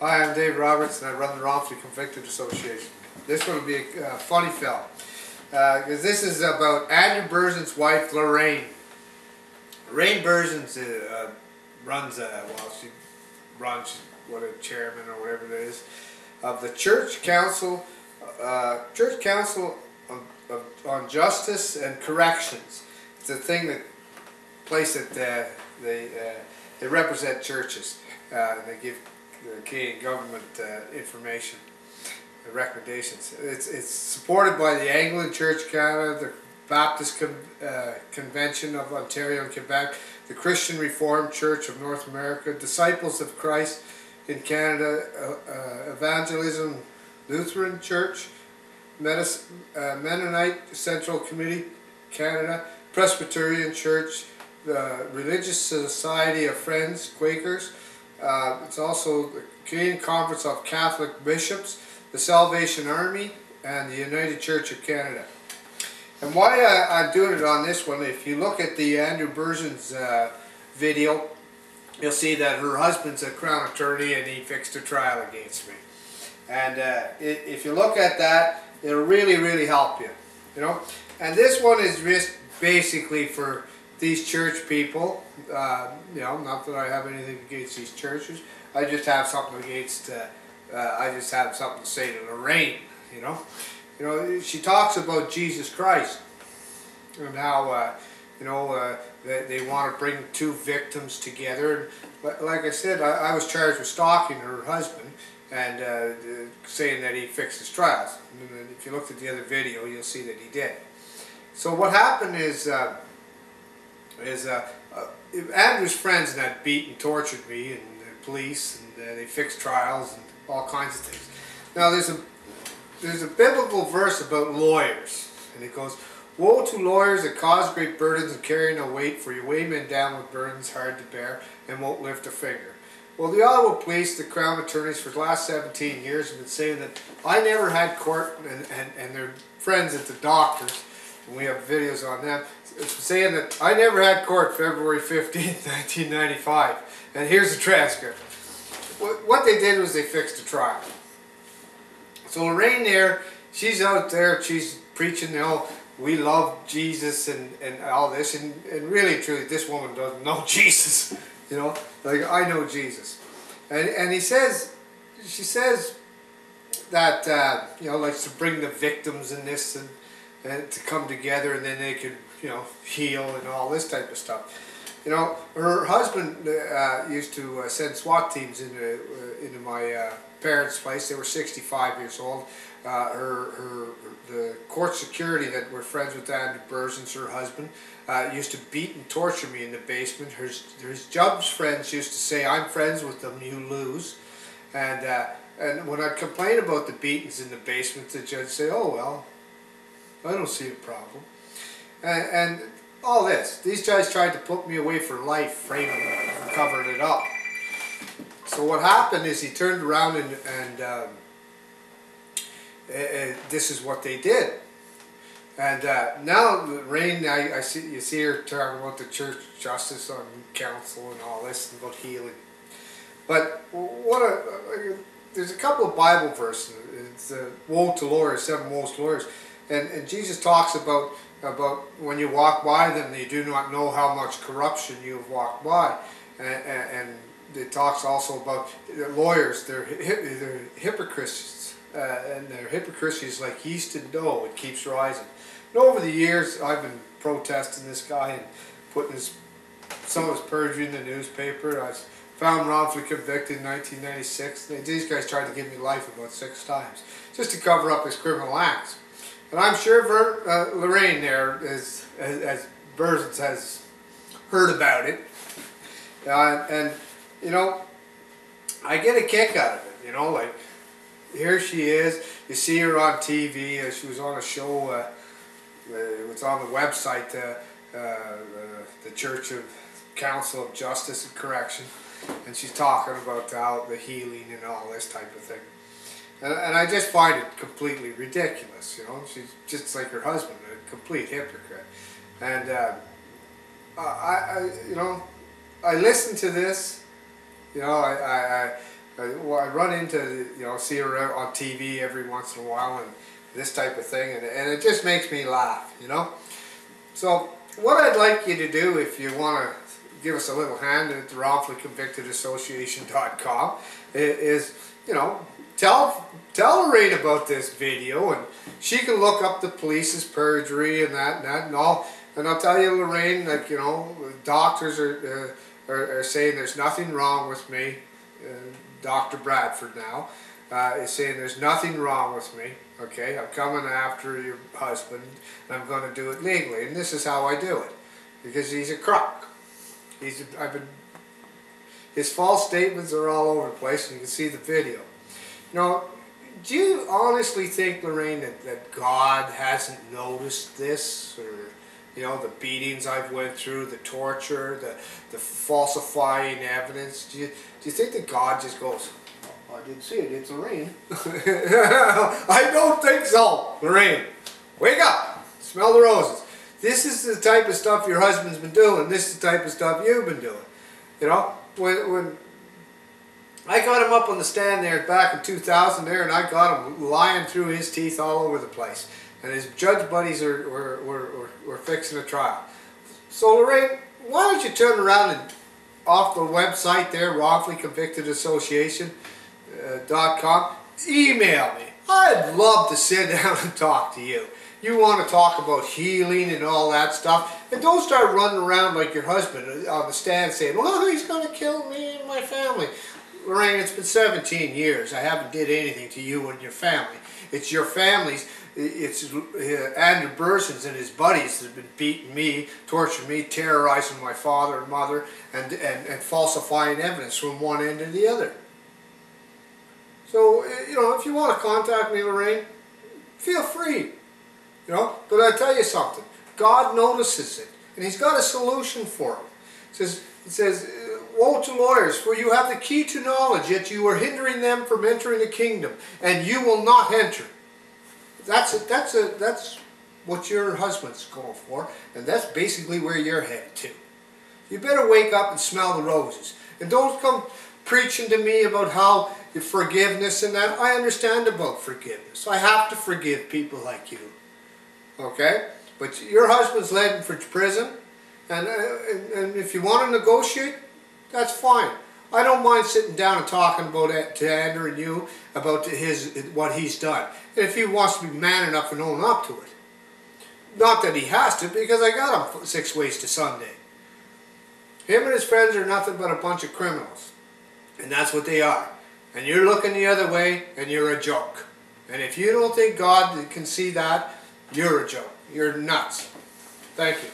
Hi, I'm Dave Roberts and I run the Wrongfully Convicted Association. This one will be a funny film because this is about Andrew Berzins' wife, Lorraine. Lorraine Berzins runs, she runs what a chairman or whatever it is, of the Church Council on Justice and Corrections. It's a thing place that they represent churches. They give the Canadian government information, recommendations. It's supported by the Anglican Church Canada, the Baptist Convention of Ontario and Quebec, the Christian Reformed Church of North America, Disciples of Christ in Canada, Evangelism Lutheran Church, Mennonite Central Committee Canada, Presbyterian Church, the Religious Society of Friends, Quakers. It's also the Canadian Conference of Catholic Bishops, the Salvation Army, and the United Church of Canada. And why I'm doing it on this one, if you look at the Andrew Berzins video, you'll see that her husband's a Crown attorney and he fixed a trial against me. And if you look at that, it'll really help you, you know. And this one is just basically for these church people, you know, not that I have anything against these churches. I just have something against, I just have something to say to Lorraine, you know. You know, she talks about Jesus Christ and how, you know, they want to bring two victims together. And like I said, I was charged with stalking her husband and saying that he fixed his trials. And if you looked at the other video, you'll see that he did. So what happened is Andrew's friends had beat and tortured me, and the police, and they fixed trials and all kinds of things. Now there's a biblical verse about lawyers, and it goes, "Woe to lawyers that cause great burdens and carry no weight, for you weigh men down with burdens hard to bear and won't lift a finger." Well, the Ottawa Police, the Crown attorneys for the last 17 years have been saying that I never had court, and their friends at the doctors, and we have videos on them, saying that I never had court February 15th, 1995. And here's the transcript. What they did was they fixed the trial. So Lorraine there, she's out there, she's preaching, you know, we love Jesus and all this, and really truly this woman doesn't know Jesus, you know, like I know Jesus. And she says that, you know, like to bring the victims in this and to come together, and then they could, you know, heal and all this type of stuff. You know, her husband used to send SWAT teams into my parents' place. They were 65 years old. The court security that were friends with Andrew Berzins, her husband, used to beat and torture me in the basement. His judge friends used to say, "I'm friends with them, you lose." And when I'd complain about the beatings in the basement, the judge would say, "Oh well, I don't see a problem." And all this. These guys tried to put me away for life, framing it and covering it up. So what happened is he turned around and this is what they did. And now Lorraine, you see her talking about the Church Justice on Council and all this, and about healing. But there's a couple of Bible verses. It's woe to lawyers, 7 woes to lawyers. And Jesus talks about when you walk by them, they do not know how much corruption you have walked by. And it talks also about lawyers, they're hypocrites, and their hypocrisy is like yeast and dough, it keeps rising. And over the years, I've been protesting this guy and putting some of his perjury in the newspaper. I was found wrongfully convicted in 1996. These guys tried to give me life about 6 times, just to cover up his criminal acts. And I'm sure Lorraine there, as Berzins, has heard about it. And, you know, I get a kick out of it, you know, like, here she is, you see her on TV, she was on a show, it was on the website, the Church of Council of Justice and Correction, and she's talking about the healing and all this type of thing. And I just find it completely ridiculous, you know. She's just like her husband, a complete hypocrite. And you know, I listen to this, you know. well, I run into, see her out on TV every once in a while and this type of thing, and it just makes me laugh, So what I'd like you to do, if you want to give us a little hand at the wrongfullyconvictedassociation.com, is, tell Lorraine about this video, and she can look up the police's perjury and that and all. And I'll tell you, Lorraine, like, doctors are saying there's nothing wrong with me. Dr. Bradford now is saying there's nothing wrong with me. Okay, I'm coming after your husband, and I'm going to do it legally. And this is how I do it, because he's a crook. His false statements are all over the place, and you can see the video. Do you honestly think, Lorraine, that God hasn't noticed this, or the beatings I've went through, the torture, the falsifying evidence? Do you think that God just goes, oh, I didn't see it, it's Lorraine? I don't think so. Lorraine, wake up, smell the roses. This is the type of stuff your husband's been doing. This is the type of stuff you've been doing. When I got him up on the stand there back in 2000 there, and I got him lying through his teeth all over the place. And his judge buddies were fixing a trial. So Lorraine, why don't you turn around and off the website there, wrongfullyconvictedassociation.com, email me. I'd love to sit down and talk to you. You want to talk about healing and all that stuff, and don't start running around like your husband on the stand saying, well, he's going to kill me and my family. Lorraine, it's been 17 years. I haven't did anything to you and your family. It's your family's. It's Andrew Berzins and his buddies that have been beating me, torturing me, terrorizing my father and mother, and falsifying evidence from one end to the other. So, if you want to contact me, Lorraine, feel free. But I tell you something. God notices it, and He's got a solution for it. It says, woe to lawyers, for you have the key to knowledge, yet you are hindering them from entering the kingdom, and you will not enter. That's what your husband's going for, and that's basically where you're headed to. You better wake up and smell the roses, and don't come preaching to me about how forgiveness and that. I understand about forgiveness. I have to forgive people like you, okay? But your husband's heading for prison, and if you want to negotiate, that's fine. I don't mind sitting down and talking about it to Andrew and you about what he's done. And if he wants to be man enough and own up to it. Not that he has to, because I got him 6 ways to Sunday. Him and his friends are nothing but a bunch of criminals. And that's what they are. And you're looking the other way, and you're a joke. And if you don't think God can see that, you're a joke. You're nuts. Thank you.